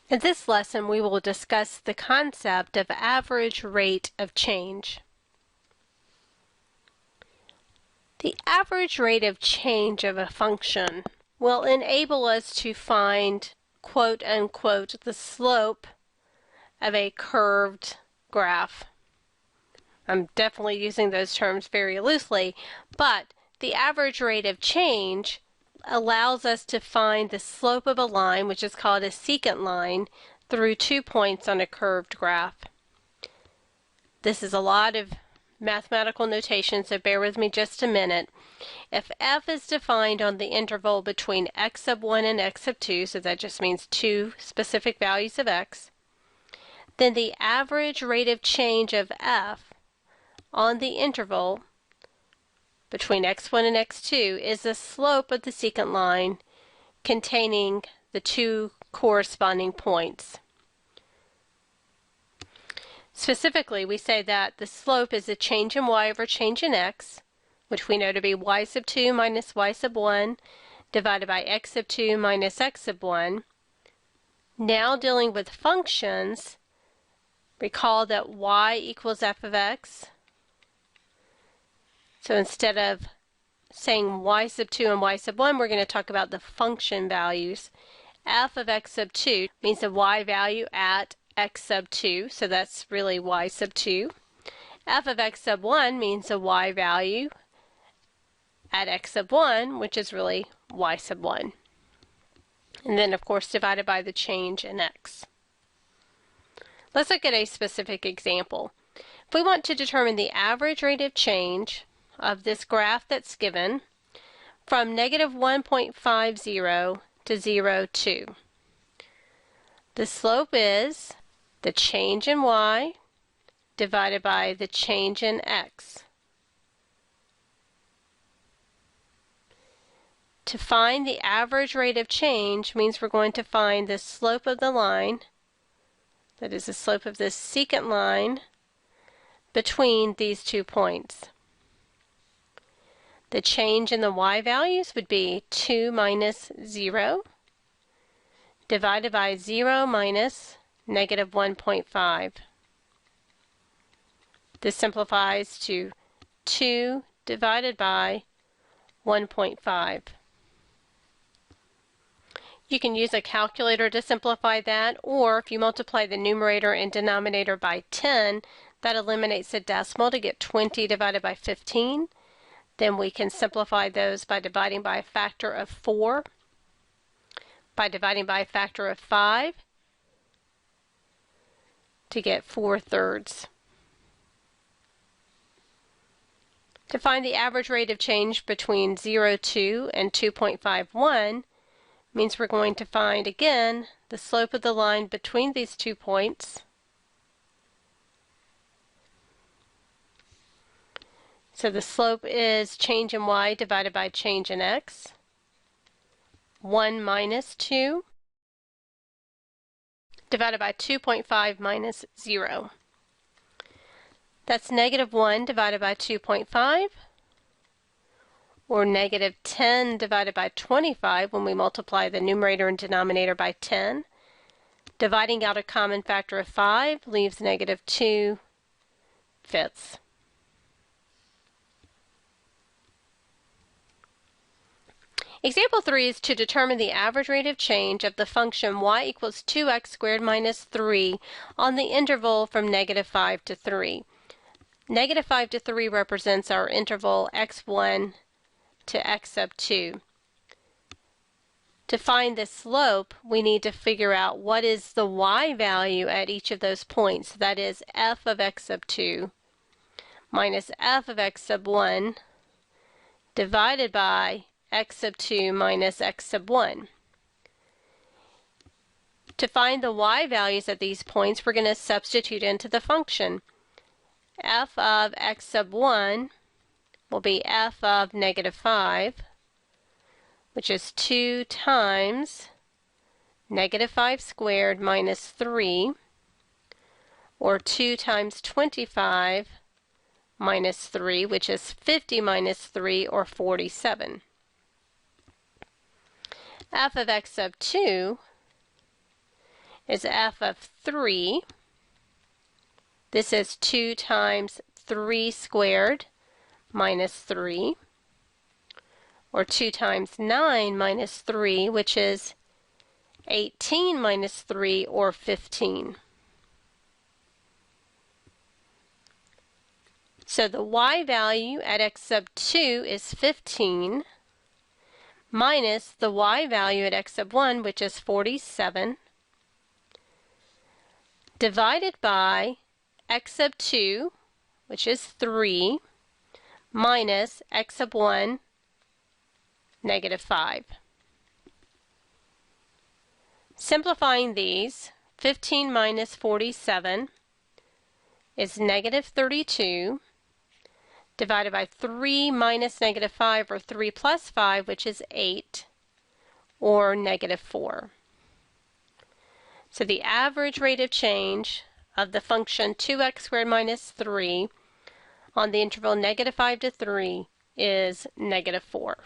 In this lesson, we will discuss the concept of average rate of change. The average rate of change of a function will enable us to find, quote unquote, the slope of a curved graph. I'm definitely using those terms very loosely, but the average rate of change allows us to find the slope of a line, which is called a secant line, through 2 points on a curved graph. This is a lot of mathematical notation, so bear with me just a minute. If f is defined on the interval between x sub 1 and x sub 2, so that just means two specific values of x, then the average rate of change of f on the interval between x1 and x2 is the slope of the secant line containing the two corresponding points. Specifically, we say that the slope is a change in y over change in x, which we know to be y sub 2 minus y sub 1 divided by x sub 2 minus x sub 1. Now dealing with functions, recall that y equals f of x. So instead of saying y sub 2 and y sub 1, we're going to talk about the function values. F of x sub 2 means the y value at x sub 2, so that's really y sub 2. F of x sub 1 means the y value at x sub 1, which is really y sub 1. And then, of course, divided by the change in x. Let's look at a specific example. If we want to determine the average rate of change of this graph that's given from negative 1.50 to 0, 2. The slope is the change in y divided by the change in x. To find the average rate of change means we're going to find the slope of the line, that is the slope of this secant line, between these 2 points. The change in the y values would be 2 minus 0 divided by 0 minus negative 1.5. This simplifies to 2 divided by 1.5. You can use a calculator to simplify that, or if you multiply the numerator and denominator by 10, that eliminates the decimal to get 20 divided by 15. Then we can simplify those by dividing by a factor of 4, by dividing by a factor of 5 to get 4/3. To find the average rate of change between 0, 2 and 2.51 means we're going to find, again, the slope of the line between these 2 points. So the slope is change in y divided by change in x. 1 minus 2 divided by 2.5 minus 0. That's negative 1 divided by 2.5, or negative 10 divided by 25 when we multiply the numerator and denominator by 10. Dividing out a common factor of 5 leaves negative 2/5. Example 3 is to determine the average rate of change of the function y equals 2x squared minus 3 on the interval from negative 5 to 3. Negative 5 to 3 represents our interval x1 to x sub 2. To find the slope, we need to figure out what is the y value at each of those points. That is f of x sub 2 minus f of x sub 1 divided by x sub 2 minus x sub 1. To find the y values at these points, we're going to substitute into the function. F of x sub 1 will be f of negative 5, which is 2 times negative 5 squared minus 3, or 2 times 25 minus 3, which is 50 minus 3, or 47. F of x sub 2 is f of 3. This is 2 times 3 squared minus 3, or 2 times 9 minus 3, which is 18 minus 3, or 15. So the y value at x sub 2 is 15, minus the y value at x sub 1, which is 47, divided by x sub 2, which is 3, minus x sub 1, negative 5. Simplifying these, 15 minus 47 is negative 32, divided by 3 minus negative 5, or 3 plus 5, which is 8, or negative 4. So the average rate of change of the function 2x squared minus 3 on the interval negative 5 to 3 is negative 4.